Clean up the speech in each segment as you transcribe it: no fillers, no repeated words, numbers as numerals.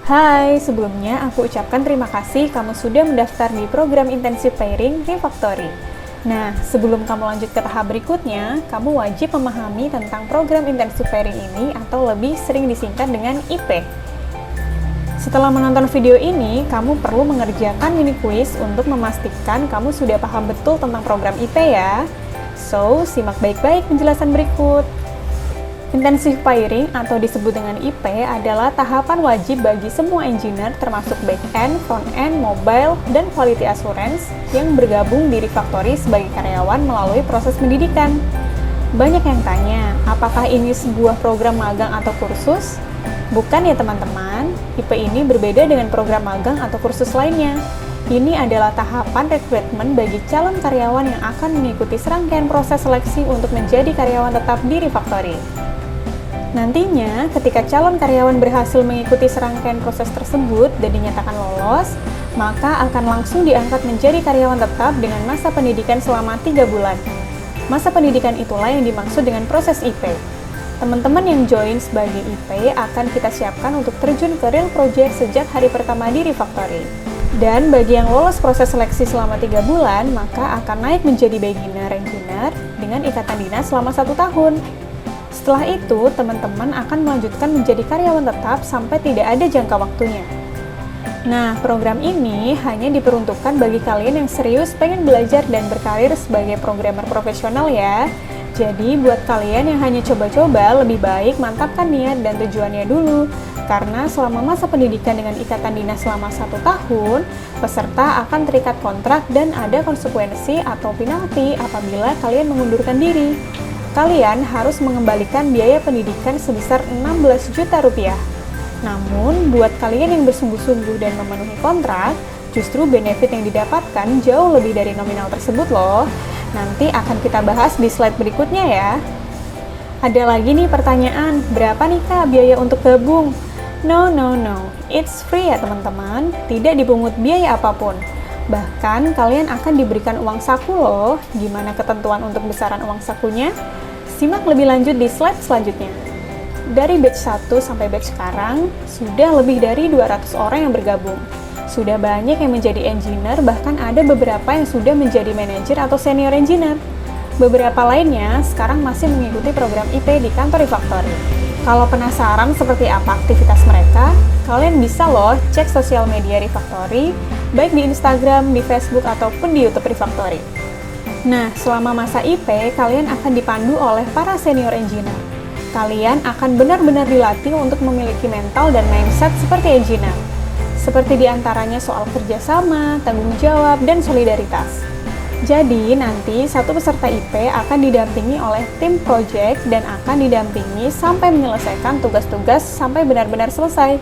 Hai, sebelumnya aku ucapkan terima kasih kamu sudah mendaftar di program Intensive Pairing Refactory. Nah, sebelum kamu lanjut ke tahap berikutnya, kamu wajib memahami tentang program Intensive Pairing ini atau lebih sering disingkat dengan IP. Setelah menonton video ini, kamu perlu mengerjakan mini quiz untuk memastikan kamu sudah paham betul tentang program IP ya. So, simak baik-baik penjelasan berikut. Intensive Pairing atau disebut dengan IP adalah tahapan wajib bagi semua engineer termasuk back-end, front-end, mobile, dan quality assurance yang bergabung di Refactory sebagai karyawan melalui proses pendidikan. Banyak yang tanya, apakah ini sebuah program magang atau kursus? Bukan ya teman-teman, IP ini berbeda dengan program magang atau kursus lainnya. Ini adalah tahapan rekrutmen bagi calon karyawan yang akan mengikuti serangkaian proses seleksi untuk menjadi karyawan tetap di Refactory. Nantinya, ketika calon karyawan berhasil mengikuti serangkaian proses tersebut dan dinyatakan lolos, maka akan langsung diangkat menjadi karyawan tetap dengan masa pendidikan selama 3 bulan. Masa pendidikan itulah yang dimaksud dengan proses IP. Teman-teman yang join sebagai IP akan kita siapkan untuk terjun ke real project sejak hari pertama di Refactory. Dan bagi yang lolos proses seleksi selama 3 bulan, maka akan naik menjadi beginner engineer dengan ikatan dinas selama 1 tahun. Setelah itu, teman-teman akan melanjutkan menjadi karyawan tetap sampai tidak ada jangka waktunya. Nah, program ini hanya diperuntukkan bagi kalian yang serius pengen belajar dan berkarir sebagai programmer profesional ya. Jadi, buat kalian yang hanya coba-coba, lebih baik mantapkan niat dan tujuannya dulu. Karena selama masa pendidikan dengan ikatan dinas selama 1 tahun, peserta akan terikat kontrak dan ada konsekuensi atau penalti apabila kalian mengundurkan diri. Kalian harus mengembalikan biaya pendidikan sebesar 16 juta rupiah. Namun, buat kalian yang bersungguh-sungguh dan memenuhi kontrak, justru benefit yang didapatkan jauh lebih dari nominal tersebut loh. Nanti akan kita bahas di slide berikutnya ya. Ada lagi nih pertanyaan, berapa nih Kak biaya untuk gabung? No, it's free ya teman-teman, tidak dipungut biaya apapun. Bahkan, kalian akan diberikan uang saku loh. Gimana ketentuan untuk besaran uang sakunya? Simak lebih lanjut di slide selanjutnya. Dari batch 1 sampai batch sekarang, sudah lebih dari 200 orang yang bergabung. Sudah banyak yang menjadi engineer, bahkan ada beberapa yang sudah menjadi manajer atau senior engineer. Beberapa lainnya sekarang masih mengikuti program IP di kantor Refactory. Kalau penasaran seperti apa aktivitas mereka, kalian bisa loh cek sosial media Refactory, baik di Instagram, di Facebook, ataupun di YouTube Refactory. Nah, selama masa IP, kalian akan dipandu oleh para senior engineer. Kalian akan benar-benar dilatih untuk memiliki mental dan mindset seperti engineer. Seperti diantaranya soal kerjasama, tanggung jawab, dan solidaritas. Jadi, nanti satu peserta IP akan didampingi oleh tim project dan akan didampingi sampai menyelesaikan tugas-tugas sampai benar-benar selesai.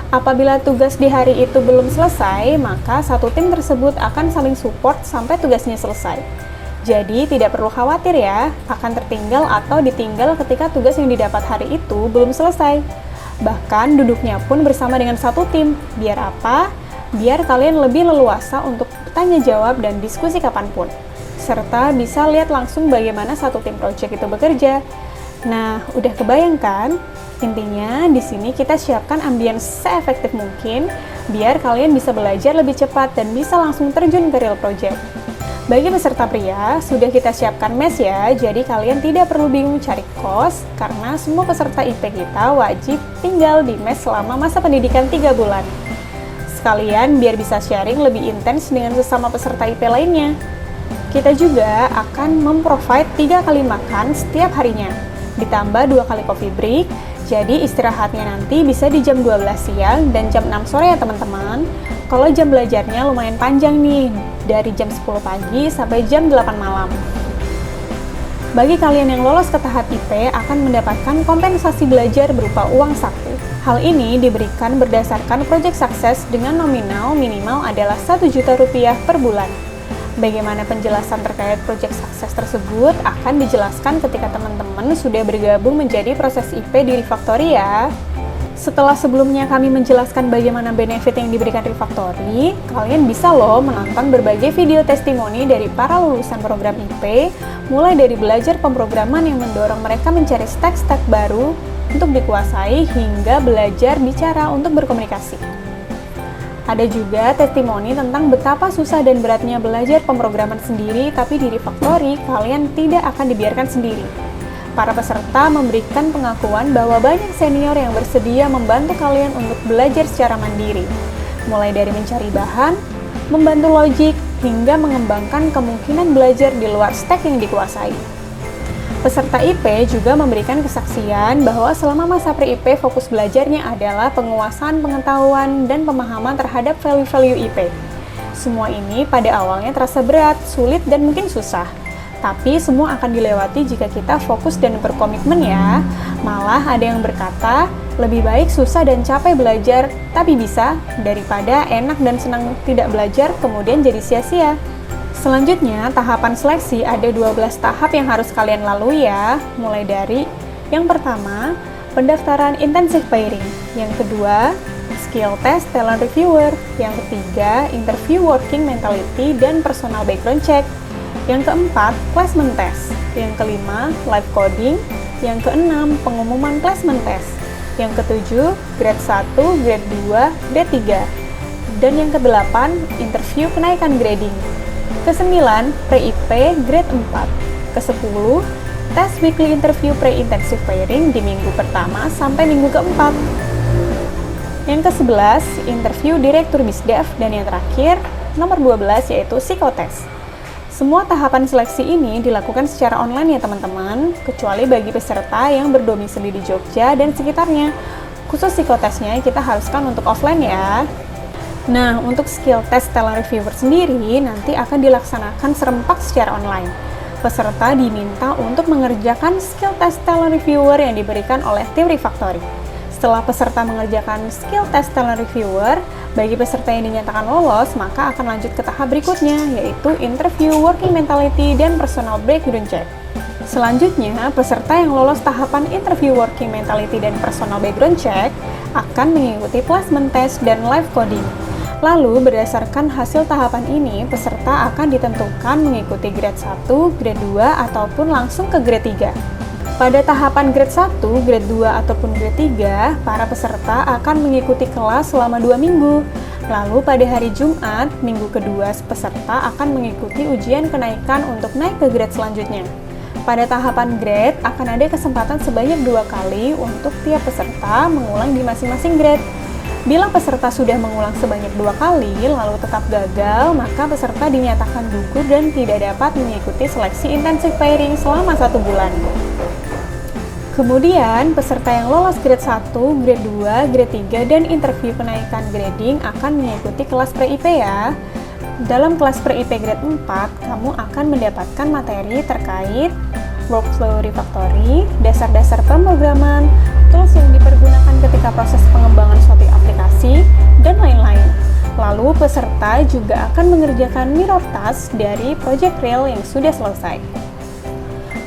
Apabila tugas di hari itu belum selesai, maka satu tim tersebut akan saling support sampai tugasnya selesai. Jadi, tidak perlu khawatir ya, akan tertinggal atau ditinggal ketika tugas yang didapat hari itu belum selesai. Bahkan, duduknya pun bersama dengan satu tim. Biar apa? Biar kalian lebih leluasa untuk tanya jawab dan diskusi kapanpun. Serta bisa lihat langsung bagaimana satu tim project itu bekerja. Nah, udah kebayangkan? Intinya, di sini kita siapkan ambience seefektif mungkin, biar kalian bisa belajar lebih cepat dan bisa langsung terjun ke real project. Bagi peserta pria, sudah kita siapkan mes ya, jadi kalian tidak perlu bingung cari kos, karena semua peserta IP kita wajib tinggal di mes selama masa pendidikan 3 bulan. Sekalian biar bisa sharing lebih intens dengan sesama peserta IP lainnya. Kita juga akan memprovide 3 kali makan setiap harinya, ditambah 2 kali coffee break, jadi istirahatnya nanti bisa di jam 12 siang dan jam 6 sore ya teman-teman. Kalau jam belajarnya lumayan panjang nih, dari jam 10 pagi sampai jam 8 malam. Bagi kalian yang lolos ke tahap IP akan mendapatkan kompensasi belajar berupa uang saku. Hal ini diberikan berdasarkan project sukses dengan nominal minimal adalah 1 juta rupiah per bulan. Bagaimana penjelasan terkait project sukses tersebut akan dijelaskan ketika teman-teman sudah bergabung menjadi proses IP di Refactory ya. Setelah sebelumnya kami menjelaskan bagaimana benefit yang diberikan Refactory, kalian bisa loh menonton berbagai video testimoni dari para lulusan program IP, mulai dari belajar pemrograman yang mendorong mereka mencari stack-stack baru, untuk dikuasai hingga belajar bicara untuk berkomunikasi. Ada juga testimoni tentang betapa susah dan beratnya belajar pemrograman sendiri, tapi di Refactory kalian tidak akan dibiarkan sendiri. Para peserta memberikan pengakuan bahwa banyak senior yang bersedia membantu kalian untuk belajar secara mandiri, mulai dari mencari bahan, membantu logik, hingga mengembangkan kemungkinan belajar di luar stack yang dikuasai. Peserta IP juga memberikan kesaksian bahwa selama masa pre-IP fokus belajarnya adalah penguasaan pengetahuan dan pemahaman terhadap value-value IP. Semua ini pada awalnya terasa berat, sulit, dan mungkin susah. Tapi semua akan dilewati jika kita fokus dan berkomitmen ya. Malah ada yang berkata, lebih baik susah dan capek belajar, tapi bisa, daripada enak dan senang tidak belajar kemudian jadi sia-sia. Selanjutnya, tahapan seleksi ada 12 tahap yang harus kalian lalui ya. Mulai dari yang pertama, pendaftaran intensive pairing. Yang kedua, skill test talent reviewer. Yang ketiga, interview working mentality dan personal background check. Yang keempat, placement test. Yang kelima, live coding. Yang keenam, pengumuman placement test. Yang ketujuh, grade 1, grade 2, grade 3. Dan yang kedelapan, interview kenaikan grading. Ke-9, pre-IP grade 4. Ke-10, tes weekly interview pre-intensive pairing di minggu pertama sampai minggu ke-4. Yang ke-11, interview direktur BizDev. Dan yang terakhir, nomor 12 yaitu psikotes. Semua tahapan seleksi ini dilakukan secara online ya teman-teman, kecuali bagi peserta yang berdomisili di Jogja dan sekitarnya. Khusus psikotesnya kita haruskan untuk offline ya. Nah, untuk skill test talent reviewer sendiri nanti akan dilaksanakan serempak secara online. Peserta diminta untuk mengerjakan skill test talent reviewer yang diberikan oleh tim Refactory. Setelah peserta mengerjakan skill test talent reviewer, bagi peserta yang dinyatakan lolos, maka akan lanjut ke tahap berikutnya, yaitu interview working mentality dan personal background check. Selanjutnya, peserta yang lolos tahapan interview working mentality dan personal background check akan mengikuti placement test dan live coding. Lalu, berdasarkan hasil tahapan ini, peserta akan ditentukan mengikuti grade 1, grade 2, ataupun langsung ke grade 3. Pada tahapan grade 1, grade 2, ataupun grade 3, para peserta akan mengikuti kelas selama 2 minggu. Lalu, pada hari Jumat, minggu kedua, peserta akan mengikuti ujian kenaikan untuk naik ke grade selanjutnya. Pada tahapan grade, akan ada kesempatan sebanyak 2 kali untuk tiap peserta mengulang di masing-masing grade. Bila peserta sudah mengulang sebanyak 2 kali, lalu tetap gagal, maka peserta dinyatakan gugur dan tidak dapat mengikuti seleksi intensive pairing selama 1 bulan. Kemudian, peserta yang lolos grade 1, grade 2, grade 3, dan interview kenaikan grading akan mengikuti kelas pre-IP ya. Dalam kelas pre-IP grade 4, kamu akan mendapatkan materi terkait workflow Refactory, dasar-dasar pemrograman, tools yang dipergunakan ketika proses pengembangan suatu aplikasi, dan lain-lain. Lalu, peserta juga akan mengerjakan mirror task dari project real yang sudah selesai.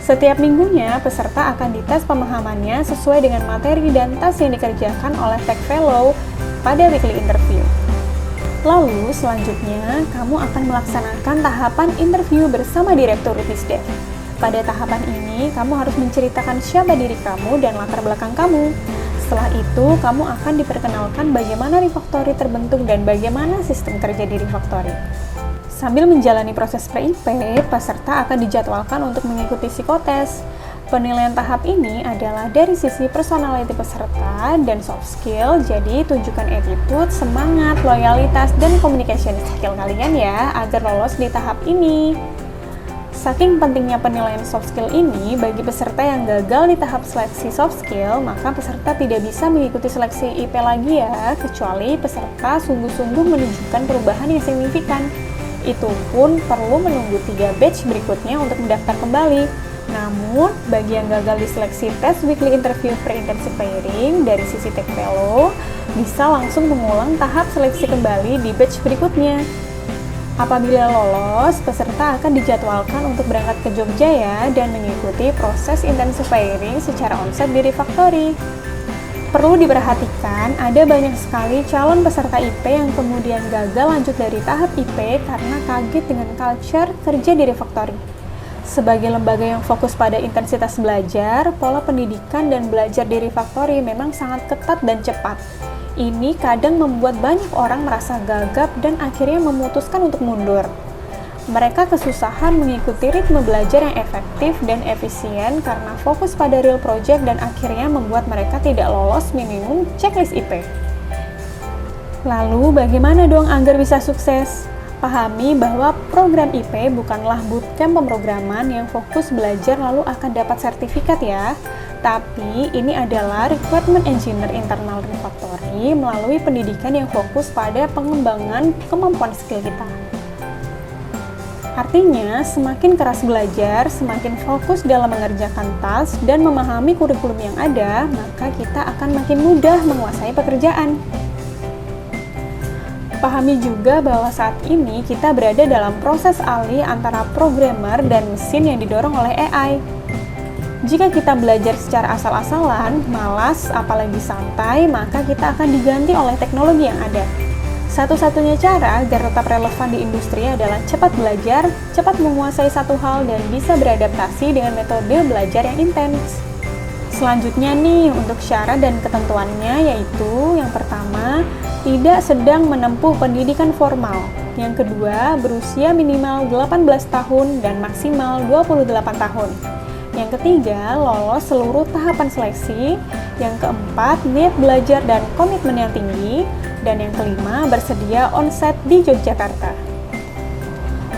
Setiap minggunya, peserta akan dites pemahamannya sesuai dengan materi dan task yang dikerjakan oleh Tech Fellow pada weekly interview. Lalu, selanjutnya, kamu akan melaksanakan tahapan interview bersama Direktur BizDev. Pada tahapan ini, kamu harus menceritakan siapa diri kamu dan latar belakang kamu. Setelah itu, kamu akan diperkenalkan bagaimana Refactory terbentuk dan bagaimana sistem kerja di Refactory. Sambil menjalani proses pre-IP, peserta akan dijadwalkan untuk mengikuti psikotes. Penilaian tahap ini adalah dari sisi personality peserta dan soft skill, jadi tunjukkan attitude, semangat, loyalitas, dan communication skill kalian ya, agar lolos di tahap ini. Saking pentingnya penilaian soft skill ini, bagi peserta yang gagal di tahap seleksi soft skill, maka peserta tidak bisa mengikuti seleksi IP lagi ya, kecuali peserta sungguh-sungguh menunjukkan perubahan yang signifikan. Itu pun perlu menunggu 3 batch berikutnya untuk mendaftar kembali. Namun, bagi yang gagal di seleksi tes weekly interview pre-intensive pairing dari sisi Tech Fellow, bisa langsung mengulang tahap seleksi kembali di batch berikutnya. Apabila lolos, peserta akan dijadwalkan untuk berangkat ke Jogja ya, dan mengikuti proses intensive pairing secara onsite di Refactory. Perlu diperhatikan, ada banyak sekali calon peserta IP yang kemudian gagal lanjut dari tahap IP karena kaget dengan culture kerja di Refactory. Sebagai lembaga yang fokus pada intensitas belajar, pola pendidikan dan belajar di Refactory memang sangat ketat dan cepat. Ini kadang membuat banyak orang merasa gagap dan akhirnya memutuskan untuk mundur. Mereka kesusahan mengikuti ritme belajar yang efektif dan efisien karena fokus pada real project dan akhirnya membuat mereka tidak lolos minimum checklist IP. Lalu bagaimana dong agar bisa sukses? Pahami bahwa program IP bukanlah bootcamp pemrograman yang fokus belajar lalu akan dapat sertifikat ya. Tapi ini adalah requirement engineer internal Refactory melalui pendidikan yang fokus pada pengembangan kemampuan skill kita. Artinya, semakin keras belajar, semakin fokus dalam mengerjakan task dan memahami kurikulum yang ada, maka kita akan makin mudah menguasai pekerjaan. Pahami juga bahwa saat ini kita berada dalam proses alih antara programmer dan mesin yang didorong oleh AI. Jika kita belajar secara asal-asalan, malas, apalagi santai, maka kita akan diganti oleh teknologi yang ada. Satu-satunya cara agar tetap relevan di industri adalah cepat belajar, cepat menguasai satu hal, dan bisa beradaptasi dengan metode belajar yang intens. Selanjutnya nih, untuk syarat dan ketentuannya yaitu yang pertama, tidak sedang menempuh pendidikan formal. Yang kedua, berusia minimal 18 tahun dan maksimal 28 tahun. Yang ketiga, lolos seluruh tahapan seleksi. Yang keempat, niat belajar dan komitmen yang tinggi. Dan yang kelima, bersedia onsite di Yogyakarta.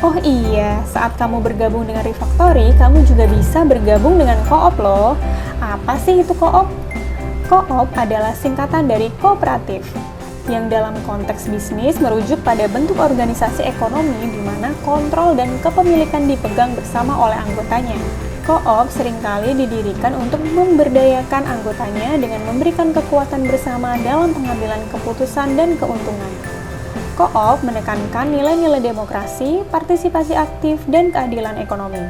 Oh iya, saat kamu bergabung dengan Refactory, kamu juga bisa bergabung dengan Co-op loh. Apa sih itu Co-op? Co-op adalah singkatan dari kooperatif, yang dalam konteks bisnis merujuk pada bentuk organisasi ekonomi di mana kontrol dan kepemilikan dipegang bersama oleh anggotanya. Co-op seringkali didirikan untuk memberdayakan anggotanya dengan memberikan kekuatan bersama dalam pengambilan keputusan dan keuntungan. Co-op menekankan nilai-nilai demokrasi, partisipasi aktif, dan keadilan ekonomi.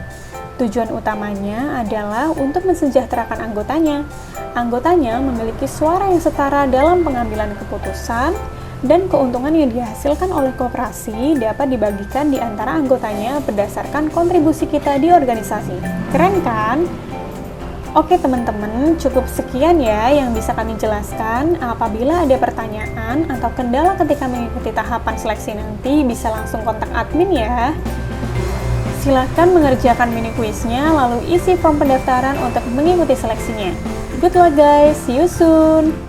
Tujuan utamanya adalah untuk mensejahterakan anggotanya. Anggotanya memiliki suara yang setara dalam pengambilan keputusan, dan keuntungan yang dihasilkan oleh koperasi dapat dibagikan di antara anggotanya berdasarkan kontribusi kita di organisasi. Keren kan? Oke teman-teman, cukup sekian ya yang bisa kami jelaskan. Apabila ada pertanyaan atau kendala ketika mengikuti tahapan seleksi nanti, bisa langsung kontak admin ya. Silakan mengerjakan mini kuisnya, lalu isi form pendaftaran untuk mengikuti seleksinya. Good luck guys, see you soon!